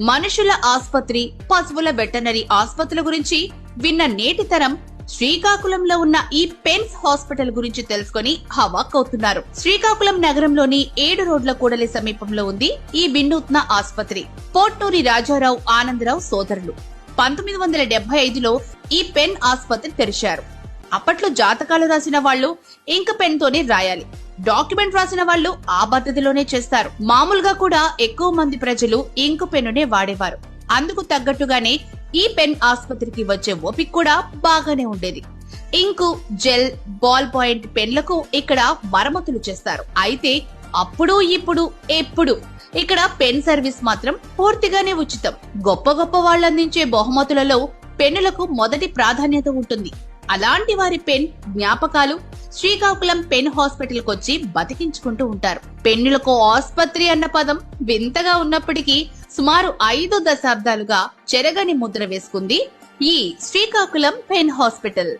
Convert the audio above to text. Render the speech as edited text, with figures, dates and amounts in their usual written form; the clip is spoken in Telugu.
మనుషుల ఆస్పత్రి, పశువుల వెటర్నరీ ఆస్పత్రుల గురించి విన్న నేటి తరం శ్రీకాకుళంలో ఉన్న ఈ పెన్స్ హాస్పిటల్ గురించి తెలుసుకుని హవాక్కవుతున్నారు. శ్రీకాకుళం నగరంలోని 7 రోడ్ల కూడలి సమీపంలో ఉంది ఈ వినూత్న ఆస్పత్రి. పోట్నూరి రాజారావు, ఆనందరావు సోదరులు 1975లో ఈ పెన్ ఆస్పత్రి తెరిచారు. అప్పట్లో జాతకాలు రాసిన వాళ్లు ఇంక్ పెన్ తోనే రాయాలి. డాక్యుమెంట్ రాసిన వాళ్లు ఆ పద్ధతిలోనే చేస్తారు. మామూలుగా కూడా ఎక్కువ మంది ప్రజలు ఇంక్ పెన్నునే వాడేవారు. అందుకు తగ్గట్టుగానే ఈ పెన్ ఆస్పత్రికి వచ్చే ఓపిక కూడా బాగానే ఉండేది. ఇంకు, జెల్, బాల్ పాయింట్ పెన్లకు ఇక్కడ మరమ్మతులు చేస్తారు. అయితే అప్పుడు ఇప్పుడు ఎప్పుడు ఇక్కడ పెన్ సర్వీస్ మాత్రం పూర్తిగానే ఉచితం. గొప్ప గొప్ప వాళ్ళు అందించే బహుమతులలో పెన్నులకు మొదటి ప్రాధాన్యత ఉంటుంది. అలాంటి వారి పెన్ జ్ఞాపకాలు శ్రీకాకుళం పెన్ హాస్పిటల్ కొచ్చి బతికించుకుంటూ ఉంటారు. పెన్నులకు ఆస్పత్రి అన్న పదం వింతగా ఉన్నప్పటికీ సుమారు 5 దశాబ్దాలుగా చెరగని ముద్ర వేసుకుంది ఈ శ్రీకాకుళం పెన్ హాస్పిటల్.